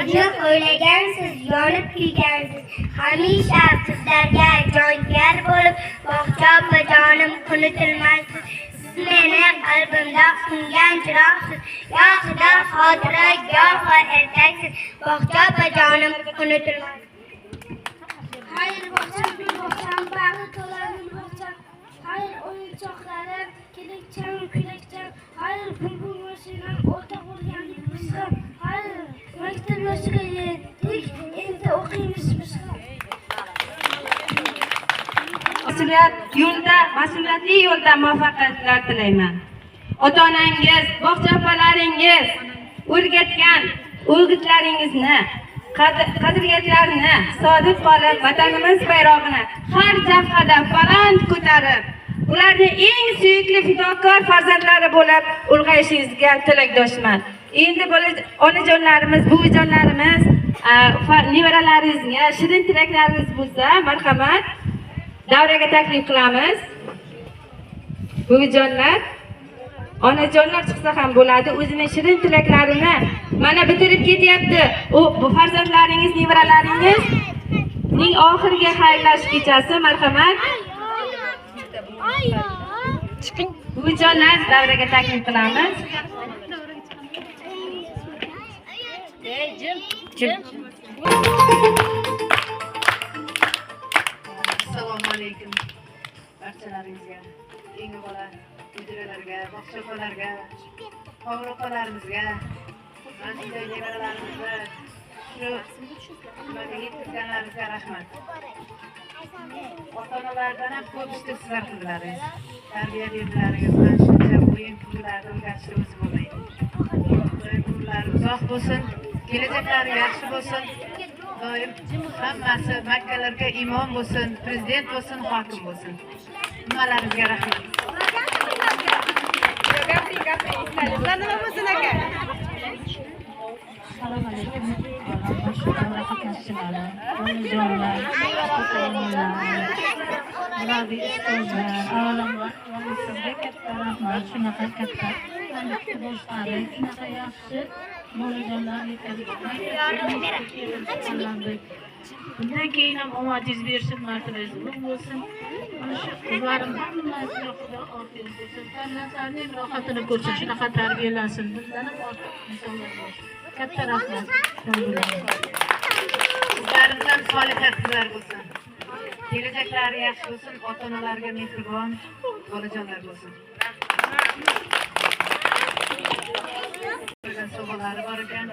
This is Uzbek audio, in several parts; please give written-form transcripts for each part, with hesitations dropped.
Sizni o'ylagansiz, yonib kuygansiz. Hamisha sizlarga jonkuyar bo'lib, bog'cha opajonim unutilmaysiz. Siz meni qalbimda ungan chiroqsiz. Gohida xotira, goho ertaksiz. Bog'cha opajonim unutilmaysiz. Hayır bog'cham, gul bog'cham, bag'ri to'la gul bog'cham. Hayır o'yinchoqlarim, kelakcham, kulakcham. Hayır bulbul mashinam, o'rta bo'lgan bizlar. Hayır maktab yoshiga yetdik, endi o'qiymiz bizlar. Mas'uliyatli yo'lda muvaffaqiyatlar tilayman. Ota-onangiz, bog'cha opalaringiz o'rgatgan o'g'itlaringizni, qadriyatlarni sodiq qolib, vatanimiz bayrog'ini har jabhada baland ko'tarib, ularning eng suyukli fidokor farzandlari bo'lib ulg'ayishingizga tilakdoshman. Endi onajonlarimiz, buvijonlarimiz, nevaralaringizga shirin tilaklaringiz bo'lsa, marhamat, davraga taklif qilamiz. Buvijonlar, onajonlar chiqsa ham bo'ladi. O'zining shirin tilaklarini mana bitirib ketyapti. Bu farzandlaringiz, nevaralaringizning oxirgi xayrlash kechasi, marhamat. Chiqing. Buvijonlar, davraga taklif qilamiz. Assalomu alaykum barchalaringizga, eng avvalo mudiralarga, bog'cha opalarga, hovli opalarimizga, mana shunday nevaralarimizga shu nimaga yetkazganlaringizga rahmat. Ota-onalardan ham ko'p ishni sizlar qildilaringiz, tarbiya berdilaringiz. Mana shuncha o'yin kunlarni o'tkazishimiz bo'lmaydi. O'yin kunlari uzoq bo'lsin, kelajaklari yaxshi bo'lsin. Doim hammasi makkalarga imom bo'lsin, prezident bo'lsin, hokim bo'lsin. Nimalarga rahmat. Assalomu alaykum. Davra qatnashchilari, onajonlar, ota-onalar, murabbiy ustozlar, avvalambor sizga katta rahmat. Shunaqa katta do'stlari, shunaqa yaxshi bolajonlar yetkazib bundan keyin ham omadingiz bersin, martabangiz ulug' bo'lsin. Mana shu qizlarim hammasiga Xudo ofiy bo'lsin. Farzandlarining rohatini ko'rsin, shunaqa tarbiyalansin. Bundan ham ortiq insonlar bo'lsin. Katta rahmat. Sizlarimizdan solih qizlar bo'lsin. Kelajaklari yaxshi bo'lsin, ota-onalarga mehribon bolajonlar bo'lsin. Sovg'alari bor ekan.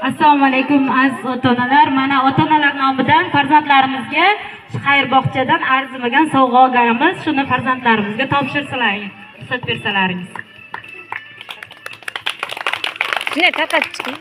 Assalomu alaykum aziz ota-onalar. Mana ota-onalar nomidan farzandlarimizga xayr bog'chadan arzimagan sovg'a olganmiz. Shuni farzandlarimizga topshirsalaring, ruxsat bersalaringiz. Shunday tarqatib chiqing.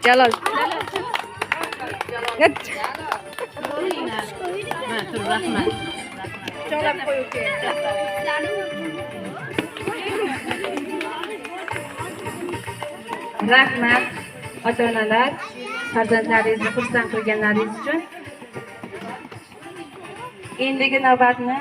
Jalol. Rahmat. Cholab qo'yib rahmat ota-onalar, farzandlaringizni xursand qilganlaringiz uchun. Endigi navbatni